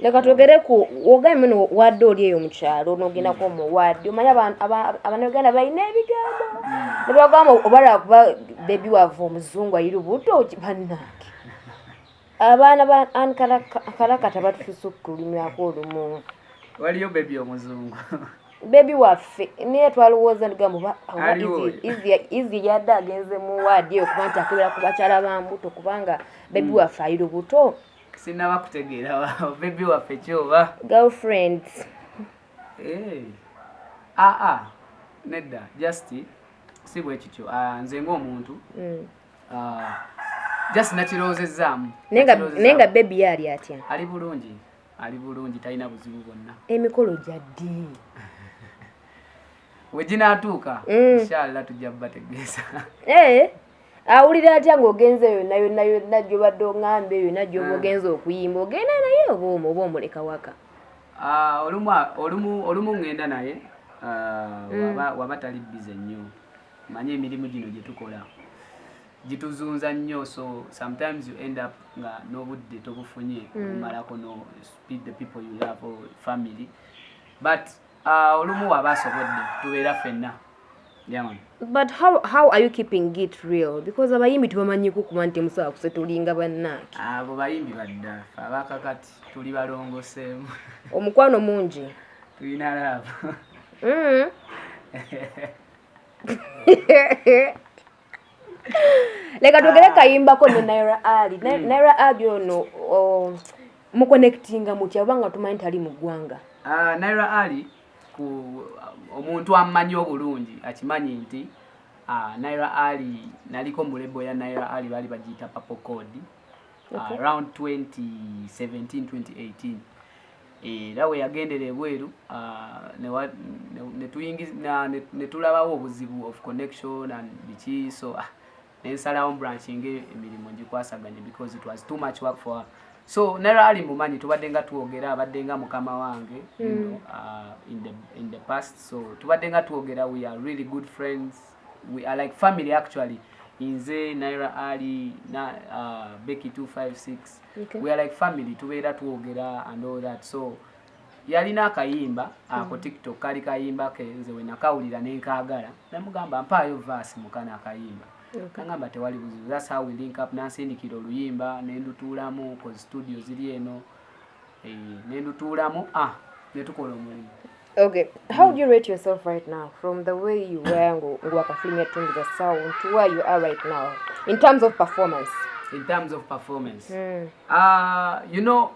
leka twogere ku ogambe no wadde oli eyo mu kyalo n'ogenda ko mu wadde omanya abanaganda balina ebigambo ne bagamba obala kuba bebi wava omuzungu ayiri buto bannange abaana ba ankalakata batufusa okulimyako olumu waliyo bebi omuzungu bebi waffe niye twalowooza ndigamba Eezzy yadde agenze mu wadde okuba nti akebera ku bakyala bambuto kubanga bebi waffe ayiri buto sinaba kutegeera bebi waffe kyoba girlfriends nedda just si bwe kityo nze ng'omuntu just nakirowoozezaamu nenga bebi yali atya ali bulungi talina buzibu bwonna emikolo gyaddi we ginaatuuka inshallah tujja kubategeeza awulira atya ng'ogenzeeyo yonna gyobadde oŋŋamba eyo yonna gyoba ogenza okuyimba ogenda naye oba omuleka waka olumu ŋŋenda naye waba tali bize nnyo manye emirimu gino gye tukola gituzunza nnyo so sometimes you end up nga n'obudde tobufunye okumalako no speed the people you love or family but olumu waba asobodde tubeera ffenna. Yeah, man. But how are you keeping it real? Because abayimbi tubamanyi kukuba nti musawa kusetulinga bannange. Abo bayimbi badda abakakati tuli balongoseemu. Omukwano mungi. Tulina love. Leka tugere kayimbako ne Naira Ali. Naira Ali ono muconnectinga mutya banga tumanyi tali mu ggwanga. Naira Ali ku omuntu amanyi obulungi akimanyi nti Naira Ali naliko mu lebo ya Naira Ali bali bagiyita Purple Code around 2017-2018 era we yagendera ebweru ne tulabawo obuzibu of connection and biki so nensalawo branching emirimu ngikwasaganye because it was too much work for her. So Naira Ali mumanyi tubadde nga tuogera abadde nga mukama wange in the past so tubadde nga tuogera we are really good friends we are like family actually inze Naira Ali Becky 256 we are like family tubeera tuogera and all that so yalina akayimba ako TikTok kali kayimba kenze we nakawulira nenkagala namugamba mpaayo verse mukana akayimba kangamba tewali buzibu that's how we link up nansindikira oluyimba nendutuulamu cause studio ziri eno nendutuulamu netukola omulimu. Okay, how do you rate yourself right now from the way you were ngwakafilmia Tumbiiza sound to where you are right now in terms of performance? In terms of performance, you know,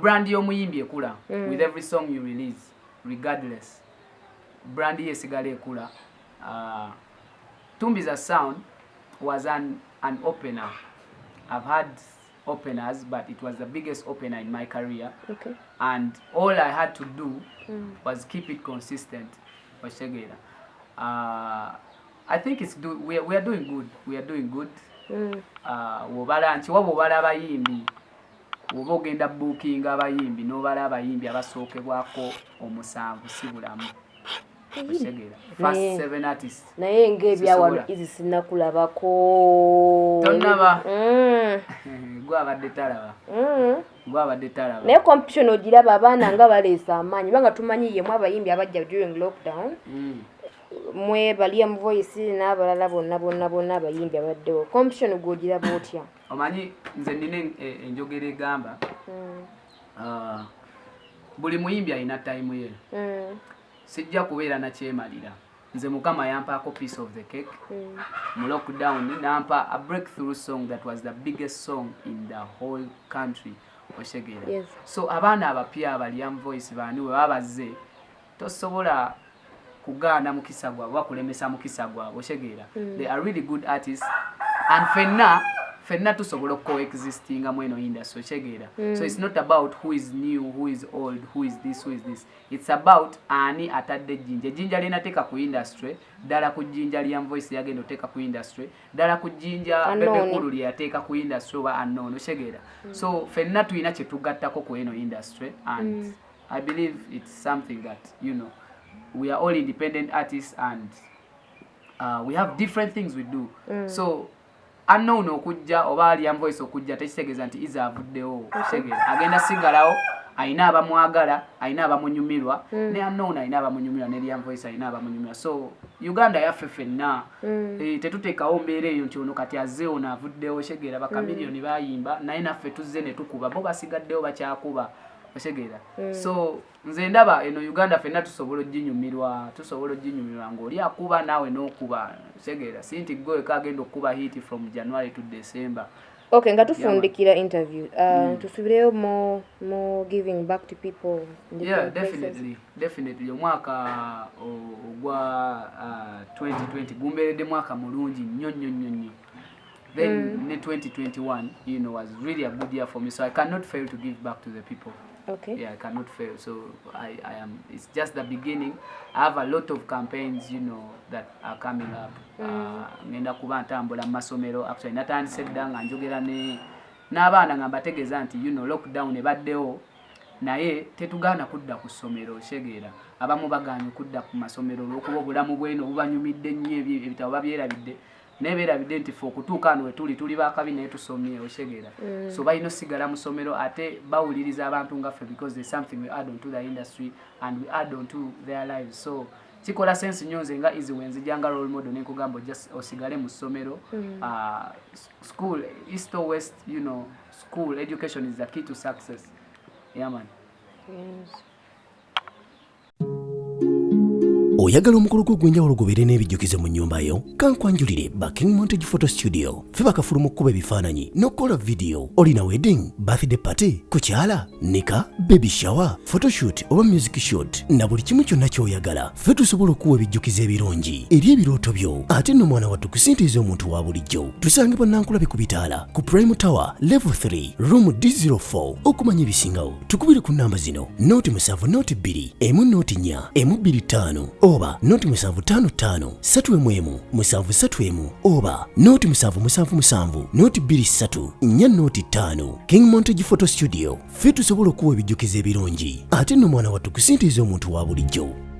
brand Omuyimbi ekula with every song you release, regardless. Brand esigala ekula. Tumbiiza sound was an opener. I've had openers, but it was the biggest opener in my career. Okay. And all I had to do was keep it consistent. I think we are doing good. We are doing good. Wobala abayimbi woba ogenda booking abayimbi n'obala abayimbi abasookebwako omusanvu si bulamu. First 7 artists. Naye ng'ebyawano Eezzy sinnakulabako. Tonnaba. Gwabadde talaba. Naye competition ogiraba abaana nga baleesa amaanyi banga tumanyi yemu abayimbi abajja during lockdown. Mwe Baliam Voice n'abalala bonna abayimbi abaddewo. Competition gw'ogiraba otya? Omanyi nze nina enjogera egamba buli muyimbi alina time ye. Sijja kubeera na kyemalira. Nze Mukama yampaako piece of the cake. Mu lockdown nampa a breakthrough song that was the biggest song in the whole country. Oshegera. Yes. So abaana abapya Baliam Voice baani we babazze tosobola kugaana mukisa gwabwe bakulemesa mukisa gwabwe oshegera. They are really good artists and fenna tusobola coexisting mweno industry oshegera. So it's not about who is new, who is old, who is this. It's about ani atadde jinja linateeka ku industry dala ku jinja Liam Voice yagenda oteka ku industry dala ku jinja Bebe Kulu yateeka ku industry wa unknown oshegera. So fenna tuina kye tugattako ku eno industry and I believe it's something that you know we are all independent artists and we have different things we do. So unknown okujja oba Liam Voice okujja tekitegeeza nti Eezzy avuddewo oshegera agenda sigalawo aina abamwagala aina abamunyumirwa ne unknown aina abamunyumirwa ne Liam Voice aina abamunyumirwa so Uganda yaffe ffenna tetuteekawo mbeera eyo nti ono kati azze ono avuddewo Oshegera bakamiliyoni bayimba naye naffe tuzze ne tukuba bo basigaddewo bakyakuba Oshegera so nze ndaba eno Uganda ffenna tusobola oginyumirwa ng'oli akuba naawe n'okuba Oshegera si nti gwe kagenda okuba hit from January to December. Okay, nga tufundikira interview. Tusubireyo more giving back to people. Yeah, definitely. Omwaka ogwa 2020 gumberedde mwaka mulungi nnyo. Then in 2021, you know, was really a good year for me. So I cannot fail to give back to the people. Okay. Yeah, I cannot fail. So I am. It's just the beginning. I have a lot of campaigns, you know, that are coming up. Ngenda kuba ntambula masomero. Actually, natandise dda nga njogera n'abaana nga mbategeeza nti, you know, lockdown ebaddewo. Naye tetugaana kudda ku ssomero Oshegera. Abamu bagaanye kudda ku masomero olw'okuba obulamu bweno bubanyumidde nnyo ebitabo babyerabidde. Nebeerabidde nti ffe okutuuka wano we tuli baakabi naye tusomye Oshegera. So balina osigala mu ssomero ate bawuliriza abantu nga ffe because there's something we add on to the industry and we add on to their lives. So kikola sense nnyo nze nga Eezzy wenzijanga role model nenkugamba just osigale mu ssomero. School, east or west, you know, school education is the key to success. Yeah, man. Yes. Oyagala omukolo gw'enjawulo gubeere n'ebijjukizo mu nnyumba yo kankwanjulire ba King Montage Photo Studio ffe bakafulu mu kkuba ebifaananyi n'okukola video olina wedding birthday party kukyala nika baby shower photoshoot oba music shoot na buli kimu kyonna ky'oyagala ffe tusobola okuwa ebijjukizo ebirungi eri ebirooto byo ate nno mwana wattu kusintiiza omuntu wa bulijjo tusange bannankulabe ku bitaala ku Prime Tower level 3 room D04 okumanya ebisingawo tukubire ku namba zino noti 7 noti 2 emu noti 4 emu 25 oba noti 755 3 731 oba noti 777 noti 23 4 noti 5 King Montage Photo Studio ffe tusobola okuwa ebijjukizo ebirungi ate nno mwana wattu kusintiiza omuntu wa bulijjo.